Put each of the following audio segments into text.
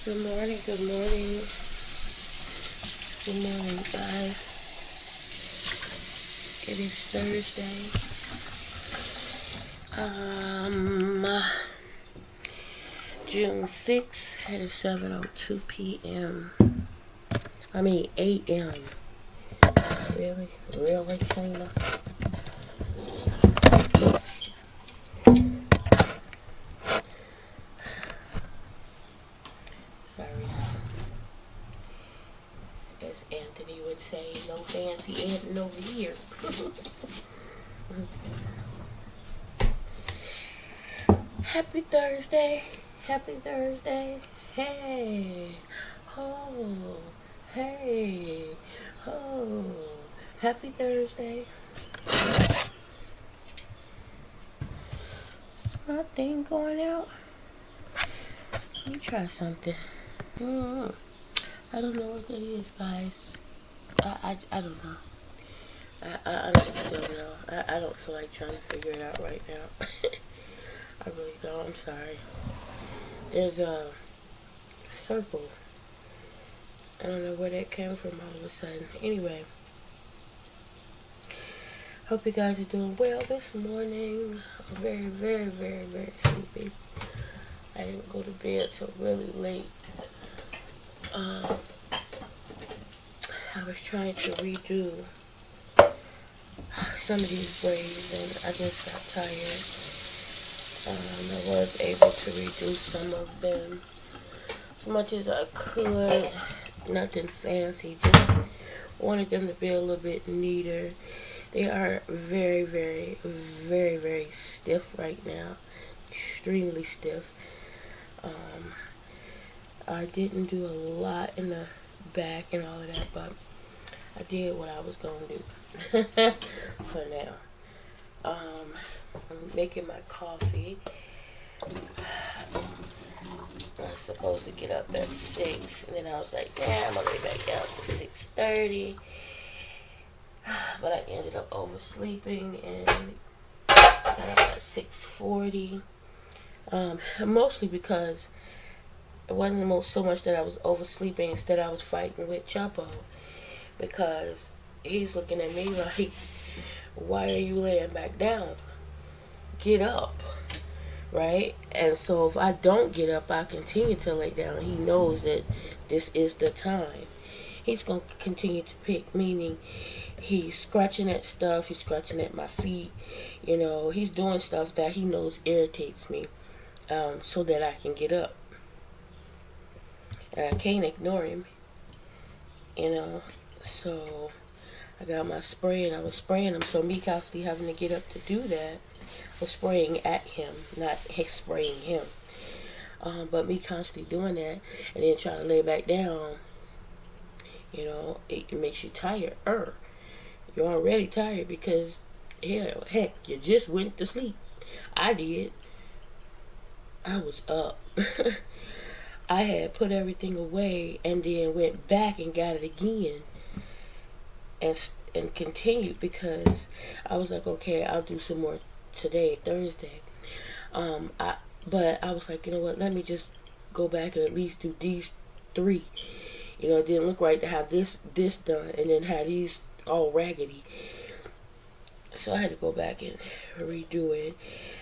Good morning, good morning, good morning, guys. It is Thursday. June 6th. It is 7:02 p.m. A.M. Really? Really, Shayna? Sorry. As Anthony would say, no fancy Ed over here. Happy Thursday. Happy Thursday. Hey. Oh. Hey. Oh. Happy Thursday. Is my thing going out? Let me try something. I don't know what that is, guys. I don't know. I honestly don't know. I don't feel like trying to figure it out right now. I really don't. I'm sorry. There's a circle. I don't know where that came from all of a sudden. Anyway, hope you guys are doing well this morning. I'm very, very, very, very sleepy. I didn't go to bed till really late. I was trying to redo some of these braids and I just got tired. I was able to redo some of them as much as I could. Nothing fancy, just wanted them to be a little bit neater. They are very, very, very, very stiff right now. Extremely stiff. I didn't do a lot in the back and all of that, but I did what I was going to do for now. I'm making my coffee. I was supposed to get up at 6, and then I was like, I'm going to lay back down to 6:30. But I ended up oversleeping and got up at 6:40. Mostly because it wasn't so much that I was oversleeping. Instead, I was fighting with Chapo because he's looking at me like, why are you laying back down? Get up, right? And so if I don't get up, I continue to lay down. He knows that this is the time. He's going to continue to pick, meaning he's scratching at stuff, he's scratching at my feet, he's doing stuff that he knows irritates me, so that I can get up. And I can't ignore him, so I got my spray and I was spraying him, so me constantly having to get up to do that. I was spraying at him, not spraying him. But me constantly doing that and then trying to lay back down, it makes you tired. You're already tired because, heck, you just went to sleep. I did. I was up. I had put everything away and then went back and got it again and continued because I was like, okay, I'll do some more today, Thursday. But I was like, you know what, let me just go back and at least do these 3. It didn't look right to have this done and then have these all raggedy. So I had to go back and redo it.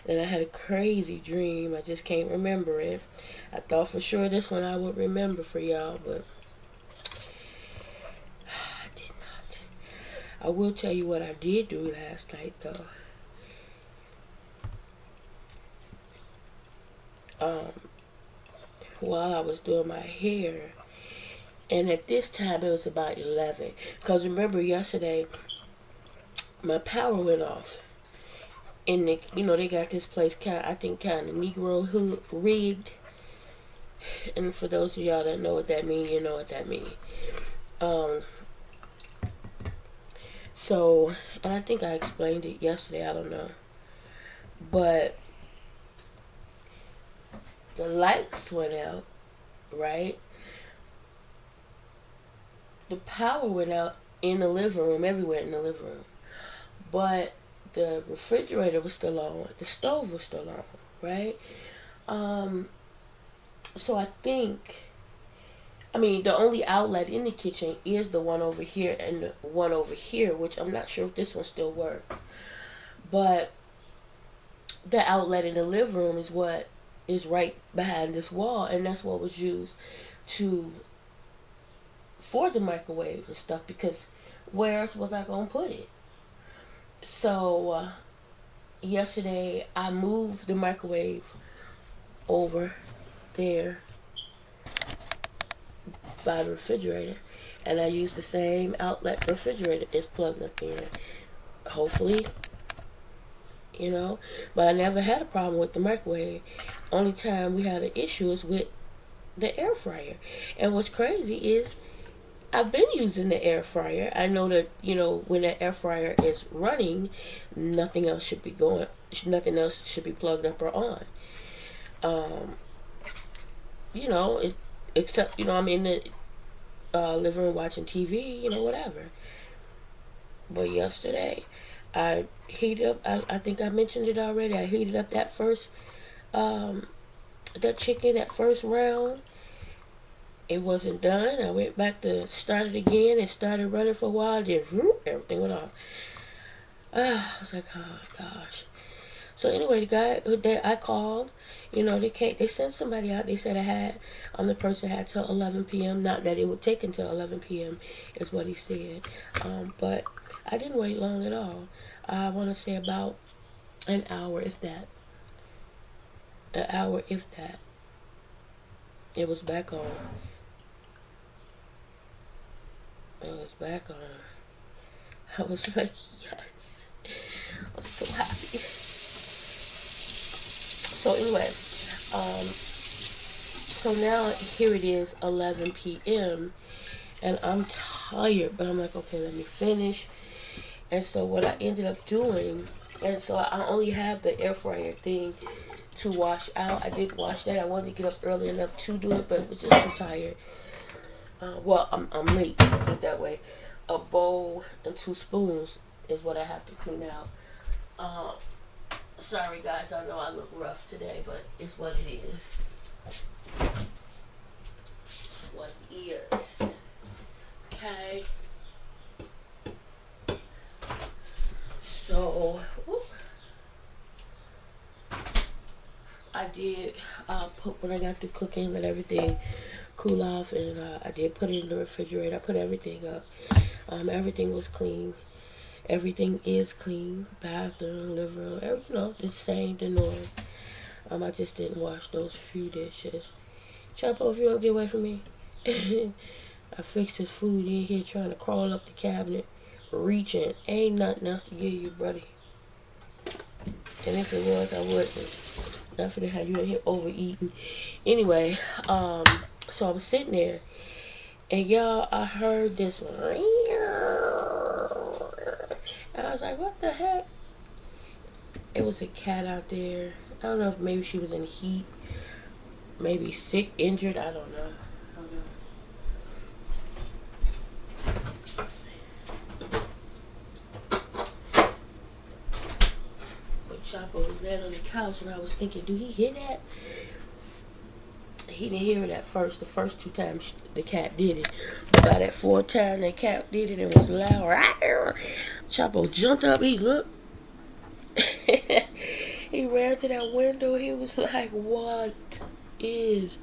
And I had a crazy dream. I just can't remember it. I thought for sure this one I would remember for y'all, but I did not. I will tell you what I did do last night, though. While I was doing my hair, and at this time it was about 11. Because remember yesterday, my power went off. And they got this place kind of Negro rigged. And for those of y'all that know what that means, you know what that means. So, and I think I explained it yesterday, I don't know. But the lights went out, right? The power went out in the living room, everywhere in the living room. But the refrigerator was still on, the stove was still on, right? So I think I mean, the only outlet in the kitchen is the one over here and the one over here, which I'm not sure if this one still works. But the outlet in the living room is what is right behind this wall, and that's what was used to for the microwave and stuff, because where else was I gonna put it? So yesterday I moved the microwave over there by the refrigerator, and I used the same outlet refrigerator is plugged up in. Hopefully, but I never had a problem with the microwave. Only time we had an issue is with the air fryer. And what's crazy is I've been using the air fryer. I know that, when the air fryer is running, nothing else should be going, nothing else should be plugged up or on. It's, except, I'm in the living room watching TV, whatever. But yesterday, I heated up, I think I mentioned it already, I heated up that first, that chicken, that first round. It wasn't done. I went back to start it again. It started running for a while. Then everything went off. I was like, oh gosh. So anyway, the guy that I called, they sent somebody out. They said the person had till 11 p.m. Not that it would take until 11 p.m. is what he said. But I didn't wait long at all. I want to say about an hour, if that. An hour, if that. It was back on. It was back on. I was like, yes. I was so happy. So anyway, so now here it is, 11 p.m. and I'm tired, but I'm like, okay, let me finish. And so what I ended up doing, and so I only have the air fryer thing to wash out. I did wash that. I wanted to get up early enough to do it, but I was just too tired. I'm late, put it that way. A bowl and 2 spoons is what I have to clean out. Sorry guys, I know I look rough today, but it's what it is. It's what it is. Okay. So, I did when I got through cooking, let everything cool off, and I did put it in the refrigerator. I put everything up. Everything was clean. Everything is clean. Bathroom, living room, the same, the norm. I just didn't wash those few dishes. Chapo, if you don't get away from me. I fixed his food in here, trying to crawl up the cabinet, reaching. Ain't nothing else to give you, buddy. And if it was, I wouldn't. Not for to have you in here overeating. Anyway, so I was sitting there, and y'all, I heard this one. And I was like, what the heck? It was a cat out there. I don't know if maybe she was in heat, maybe sick, injured, I don't know. But Chapo was laying on the couch, and I was thinking, do he hear that? He didn't hear it at first. The first 2 times the cat did it. But by that 4th time the cat did it, it was loud. Chapo jumped up. He looked. He ran to that window. He was like, what is...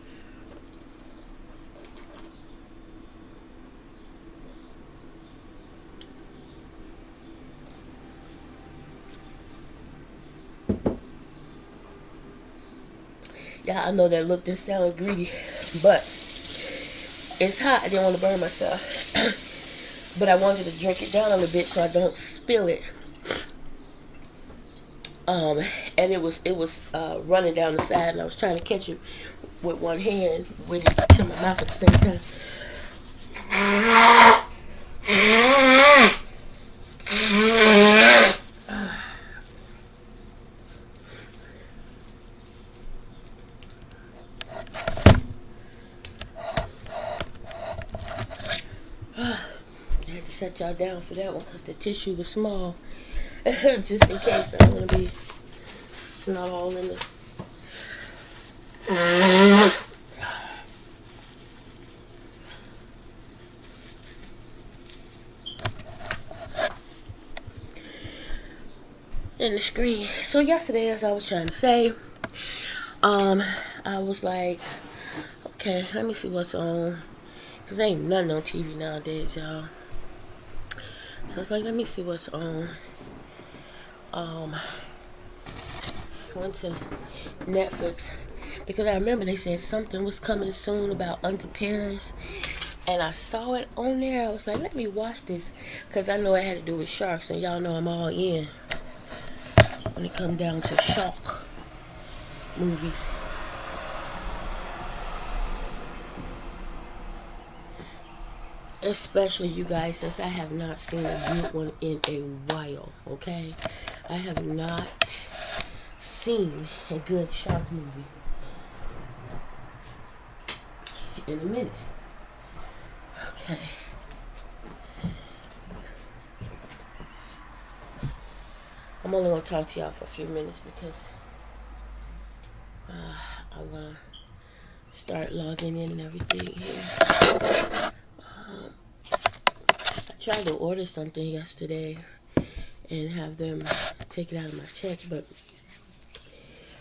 Yeah, I know that look didn't sound greedy, but it's hot. I didn't want to burn myself. But I wanted to drink it down a little bit so I don't spill it. And it was running down the side, and I was trying to catch it with one hand with it to my mouth at the same time. I had to set y'all down for that one because the tissue was small. Just in case I don't want to be snot all in the... the screen. So yesterday, as I was trying to say, I was like, okay, let me see what's on. Cause ain't nothing on TV nowadays, y'all. So it's like, let me see what's on. Went to Netflix because I remember they said something was coming soon about Under Paris, and I saw it on there. I was like, let me watch this because I know it had to do with sharks, and y'all know I'm all in when it come down to shark movies. Especially you guys, since I have not seen a good one in a while, okay? I have not seen a good shark movie in a minute. Okay. I'm only going to talk to y'all for a few minutes because I'm going to start logging in and everything here. I tried to order something yesterday and have them take it out of my check, but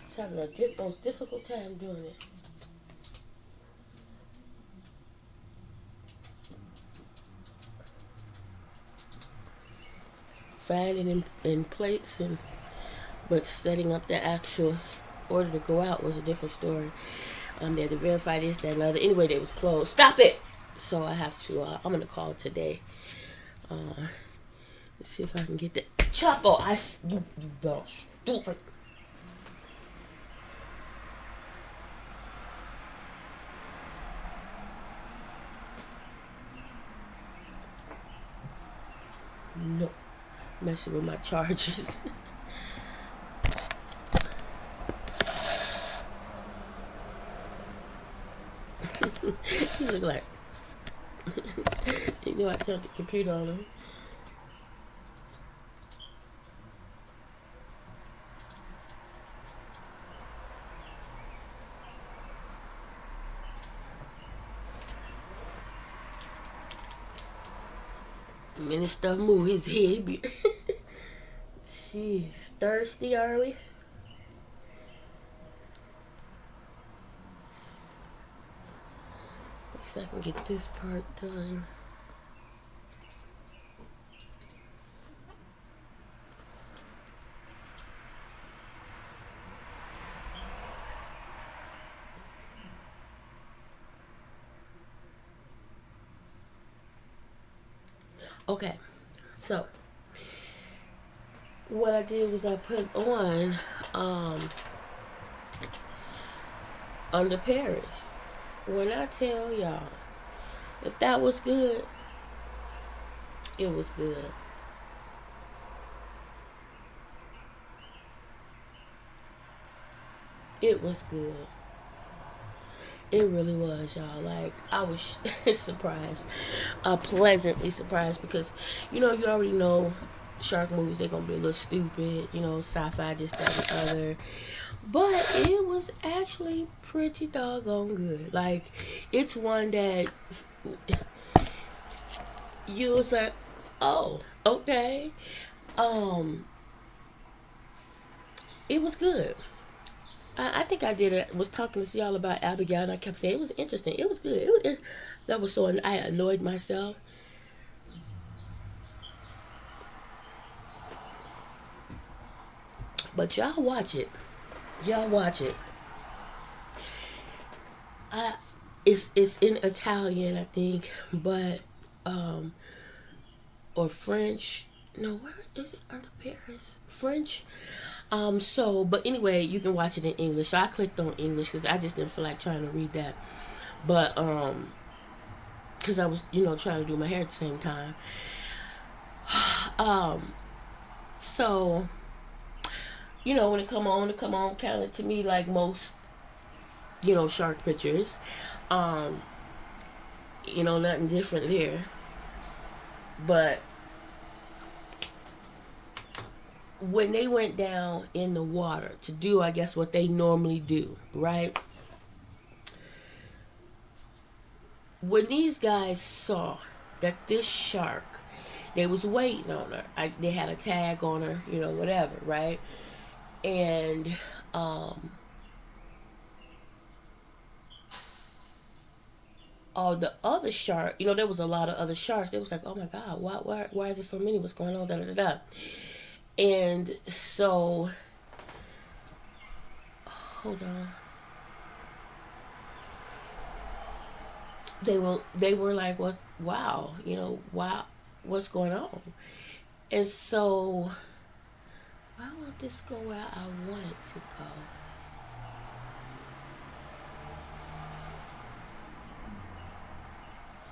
it's having the most difficult time doing it. Finding in plates, but setting up the actual order to go out was a different story. They had to verify this, that, and other. Anyway, they was closed. Stop it! So I have to. I'm gonna call today. Let's see if I can get that. Chapo, you better stupid. No, messing with my chargers. You look like you know I turned the computer on him. Minute stuff move his head. Jeez, thirsty are we? At least I can get this part done. Okay, so what I did was I put on Under Paris. When I tell y'all that was good, it was good. It was good. It really was, y'all. Like, I was surprised. Pleasantly surprised because, you already know shark movies, they're going to be a little stupid, sci-fi, this, that, and other. But it was actually pretty doggone good. Like, it's one that you was like, oh, okay. It was good. I think I did it. Was talking to y'all about Abigail, and I kept saying it was interesting. It was good. That was so. I annoyed myself. But y'all watch it. Y'all watch it. It's in Italian, I think, but or French. No, where is it? Under Paris, French. But anyway, you can watch it in English. So I clicked on English because I just didn't feel like trying to read that. But because I was, trying to do my hair at the same time. So, when it come on, kind of to me like most, shark pictures. Nothing different there. But when they went down in the water to do, I guess, what they normally do, right? When these guys saw that this shark they was waiting on her. They had a tag on her, whatever, right? And all the other shark, there was a lot of other sharks. They was like, oh my god, why is there so many? What's going on? Da da da da. And so, hold on. They were like, what? Wow, wow, what's going on? And so, why won't this go where I want it to go?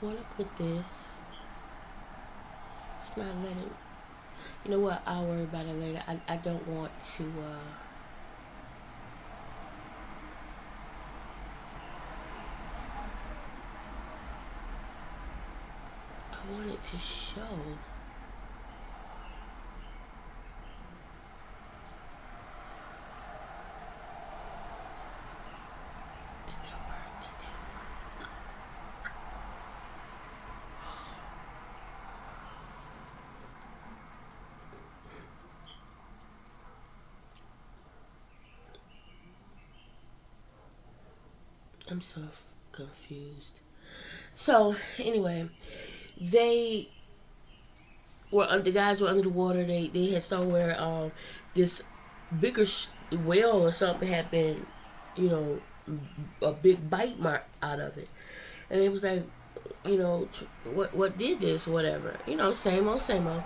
I want to put this. It's not letting. You know what? I'll worry about it later. I don't want to. I want it to show. I'm so confused. So anyway, they the guys were under the water. They had somewhere this bigger whale or something had been, you know, a big bite mark out of it, and it was like, what did this, whatever, same old, same old.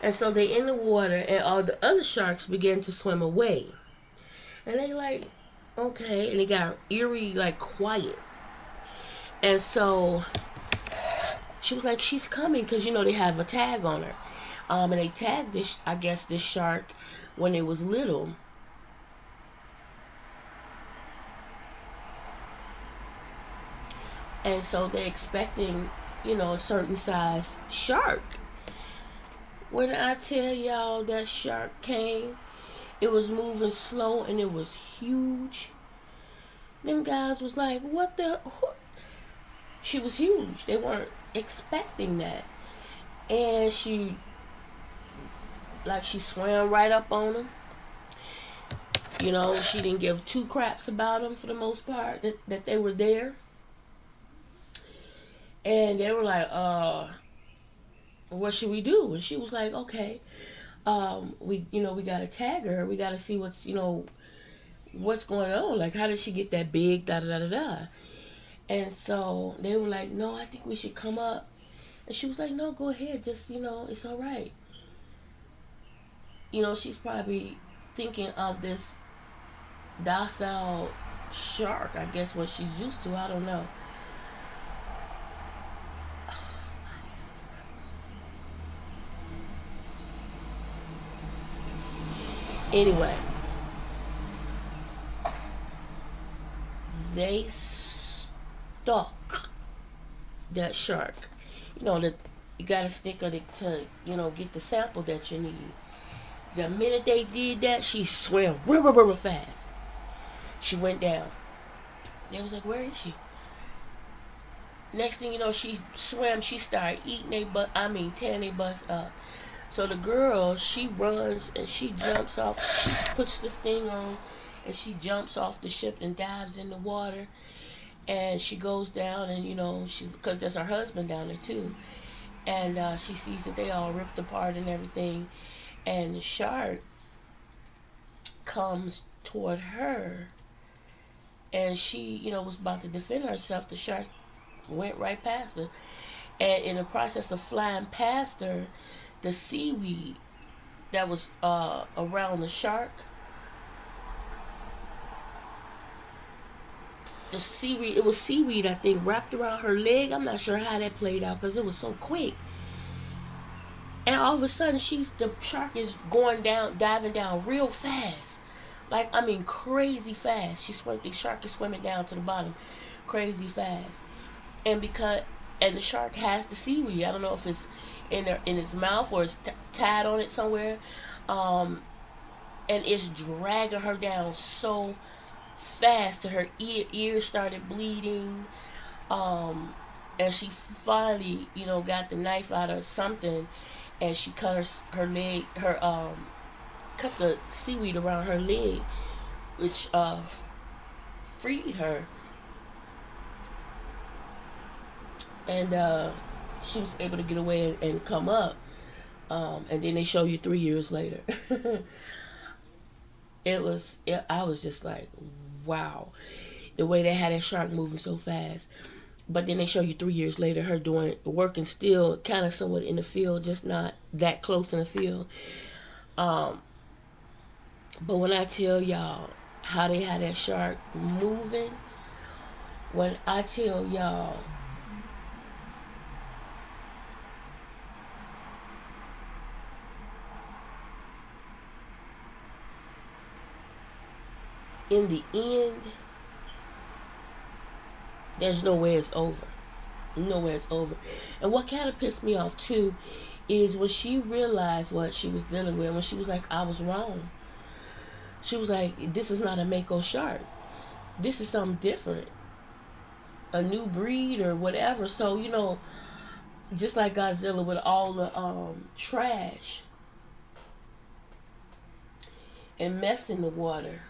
And so they in the water, and all the other sharks began to swim away, and they like, okay, and it got eerie, like quiet, and so she was like, she's coming, because they have a tag on her, and they tagged this, I guess, this shark when it was little. And so they're expecting, a certain size shark. When I tell y'all that shark came, it was moving slow and it was huge. Them guys was like, what the? She was huge. They weren't expecting that. And she swam right up on them. She didn't give two craps about them for the most part, that they were there. And they were like, what should we do? And she was like, okay, we gotta tag her. We gotta see what's going on. Like, how did she get that big? Da da da da da. And so they were like, no, I think we should come up. And she was like, no, go ahead. Just, it's all right. She's probably thinking of this docile shark, I guess, what she's used to. I don't know. Anyway, they stuck that shark. That you got to stick on it to, get the sample that you need. The minute they did that, she swam real fast. She went down. They was like, where is she? Next thing you know, she swam. She started eating tearing their butts up. So the girl, she runs and she jumps off. She puts this thing on and she jumps off the ship and dives in the water. And she goes down and, because there's her husband down there too. And she sees that they all ripped apart and everything. And the shark comes toward her. And she, was about to defend herself. The shark went right past her. And in the process of flying past her, the seaweed that was around the shark, it was seaweed, I think, wrapped around her leg. I'm not sure how that played out because it was so quick. And all of a sudden, the shark is going down, diving down real fast. Like, crazy fast. The shark is swimming down to the bottom crazy fast. And the shark has the seaweed. I don't know if it's in his mouth or it's tied on it somewhere. And it's dragging her down so fast to her ear started bleeding. And she finally, got the knife out or something and she cut her leg, cut the seaweed around her leg, which freed her, and she was able to get away and come up. And then they show you 3 years later. I was just like, wow, the way they had that shark moving so fast. But then they show you 3 years later her working still kind of somewhat in the field, just not that close in the field. Um, but when I tell y'all how they had that shark moving, when I tell y'all in the end, there's no way it's over. No way it's over. And what kind of pissed me off too is when she realized what she was dealing with, when she was like, I was wrong. She was like, this is not a Mako shark. This is something different. A new breed or whatever. So, just like Godzilla with all the trash and mess in the water.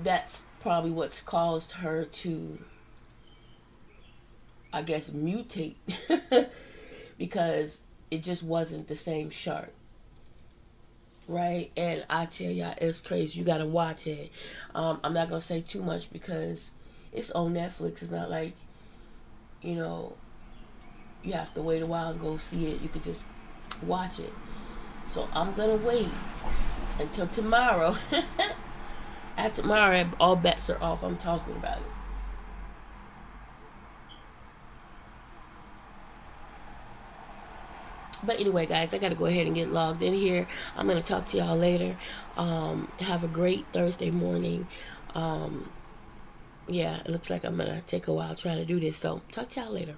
That's probably what's caused her to, I guess, mutate. Because it just wasn't the same shark. Right? And I tell y'all, it's crazy. You gotta watch it. I'm not gonna say too much because it's on Netflix. It's not like, you know, you have to wait a while and go see it. You could just watch it. So I'm gonna wait until tomorrow. After tomorrow, all bets are off. I'm talking about it. But anyway, guys, I got to go ahead and get logged in here. I'm going to talk to y'all later. Have a great Thursday morning. Um, yeah, it looks like I'm going to take a while trying to do this. So, talk to y'all later.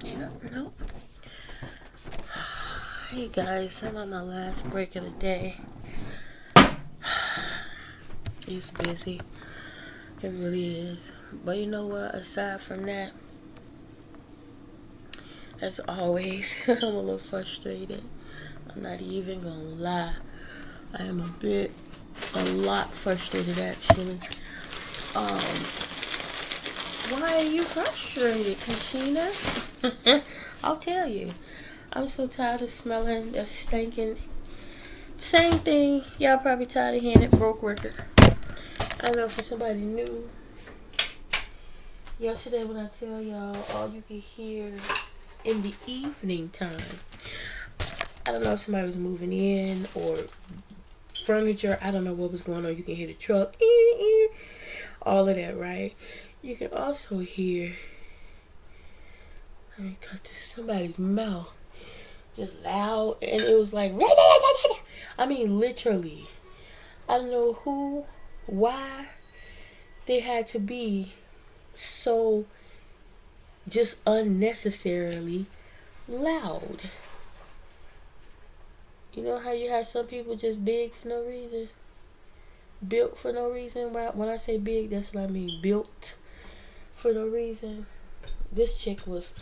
Yeah, nope. Hey, guys, I'm on my last break of the day. It's busy. It really is. But you know what? Aside from that, as always, I'm a little frustrated. I'm not even gonna lie. I am a lot frustrated actually. Um, why are you frustrated, Kashina? I'll tell you. I'm so tired of smelling that stinking. Same thing. Y'all probably tired of hearing it. Broke record. I know for somebody new. Yesterday when I tell y'all all you could hear in the evening time. I don't know if somebody was moving in or furniture. I don't know what was going on. You can hear the truck. All of that, right? You can also hear, let me cut to somebody's mouth. Just loud. And it was like, I mean, literally. I don't know why they had to be so just unnecessarily loud. You know how you have some people just big for no reason? Built for no reason? When I say big, that's what I mean. Built for no reason. This chick was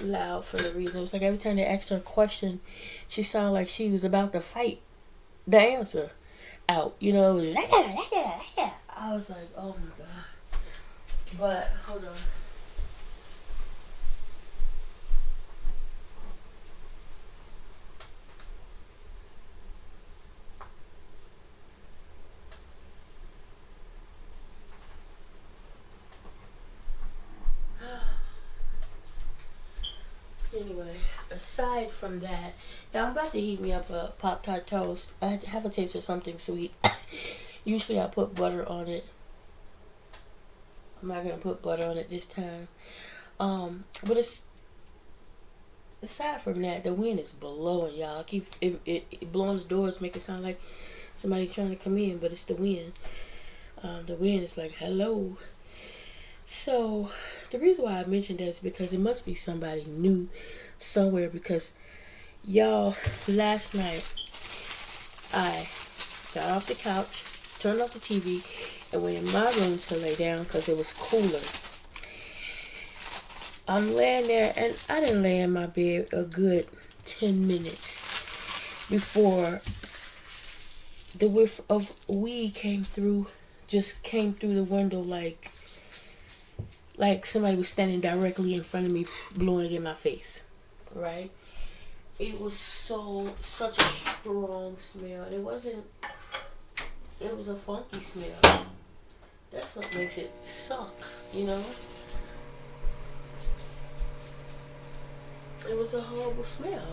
loud for no reason. It was like every time they asked her a question, she sounded like she was about to fight the answer out. It was I was like, oh my god. But, hold on. Anyway, aside from that, now I'm about to heat me up a Pop-Tart toast. I have a taste for something sweet. Usually I put butter on it. I'm not going to put butter on it this time. But aside from that, the wind is blowing, y'all. Keep it blowing the doors, make it sound like somebody trying to come in, but it's the wind. The wind is like, hello. So, the reason why I mentioned that is because it must be somebody new somewhere because Y'all, last night I got off the couch, turned off the TV, and went in my room to lay down because it was cooler. I'm laying there, and I didn't lay in my bed a good 10 minutes before the whiff of weed came through the window like somebody was standing directly in front of me, blowing it in my face. Right? It was such a strong smell. It was a funky smell. That's what makes it suck, you know? It was a horrible smell.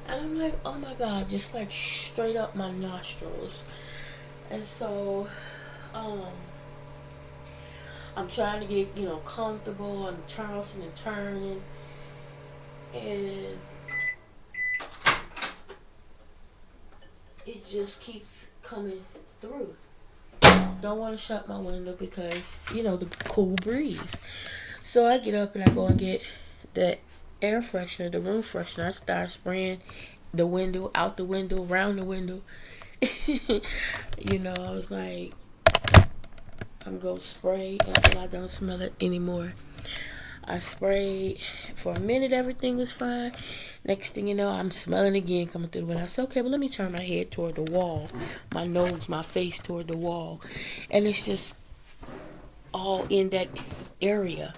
And I'm like, oh my god, just like straight up my nostrils. And so, um, I'm trying to get, comfortable. I'm tossing and turning. And it just keeps coming through. Don't want to shut my window because, the cool breeze. So I get up and I go and get the air freshener, the room freshener. I start spraying the window, out the window, around the window. I was like, I'm going to spray until I don't smell it anymore. I sprayed for a minute, everything was fine. Next thing you know, I'm smelling again coming through the window. I said, okay, well, let me turn my head toward the wall, my nose, my face toward the wall. And it's just all in that area,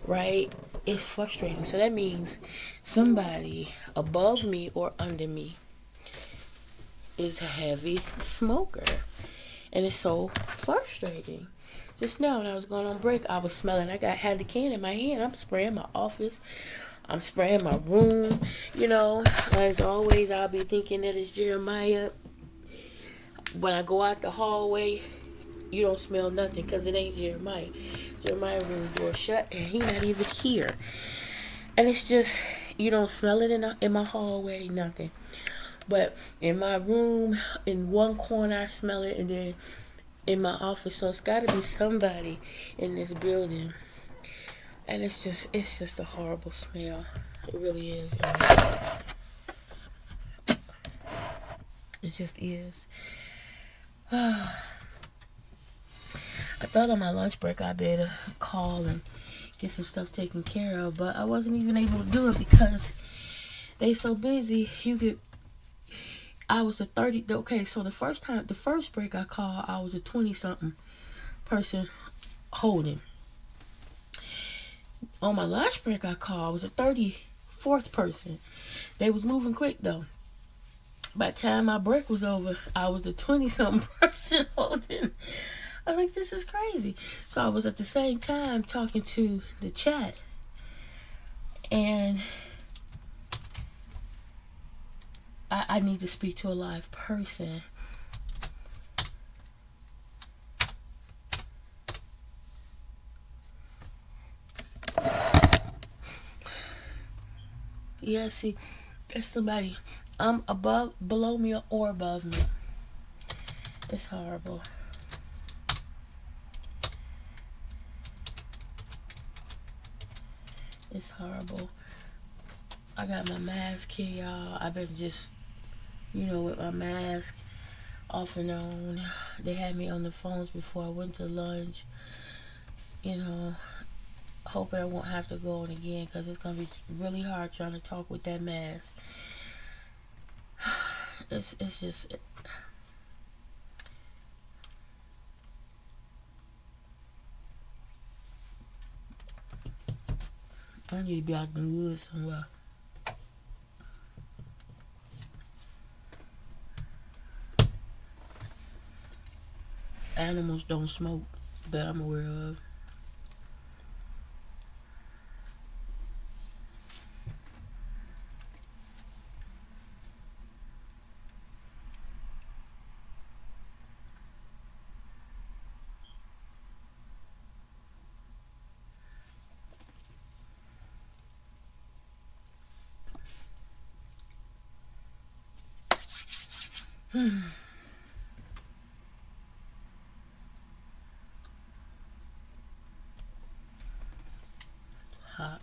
right? It's frustrating. So that means somebody above me or under me is a heavy smoker. And it's so frustrating. Just now when I was going on break, I was smelling. Had the can in my hand. I'm spraying my office. I'm spraying my room. As always, I'll be thinking that it's Jeremiah. When I go out the hallway, you don't smell nothing because it ain't Jeremiah. Jeremiah's room door shut and he not even here. And it's just, you don't smell it in my hallway, nothing. But in my room, in one corner, I smell it, and then in my office. So it's got to be somebody in this building. And it's just a horrible smell. It really is, y'all. It just is. I thought on my lunch break I'd better call and get some stuff taken care of, but I wasn't even able to do it because they so busy. I was a 30. Okay, so the first break I called, I was a 20-something person holding. On my lunch break I called, I was a 34th person. They was moving quick though. By the time my break was over, I was the 20-something person holding. I was like, this is crazy. So I was at the same time talking to the chat. And I need to speak to a live person. Yeah, see, there's somebody below me or above me. It's horrible. It's horrible. I got my mask here, y'all. I've been just, with my mask off and on. They had me on the phones before I went to lunch. Hoping I won't have to go on again because it's going to be really hard trying to talk with that mask. It's just... I need to be out in the woods somewhere. Animals don't smoke that I'm aware of. Hot.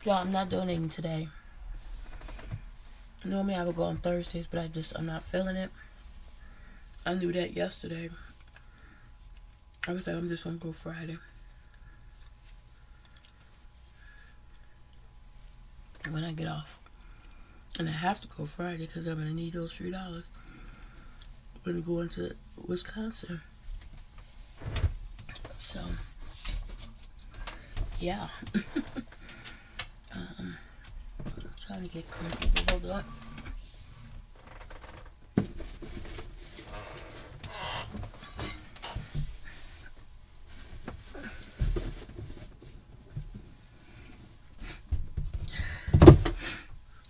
So I'm not donating today. Normally I would go on Thursdays, but I'm not feeling it. I knew that yesterday. I was like, I'm just gonna go Friday. When I get off. And I have to go Friday because I'm gonna need those $3 when we go into Wisconsin. So, yeah. Trying to get comfortable. Hold up.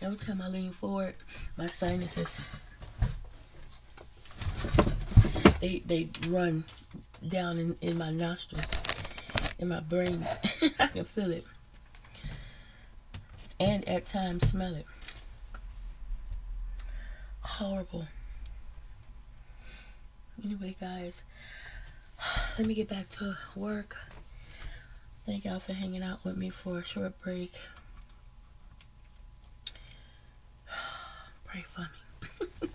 Every time I lean forward, my sinuses they run down in my nostrils, in my brain. I can feel it, and at times smell it. Horrible. Anyway, guys, let me get back to work. Thank y'all for hanging out with me for a short break. Pray for me.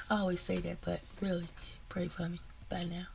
I always say that, but really, pray for me. Bye now.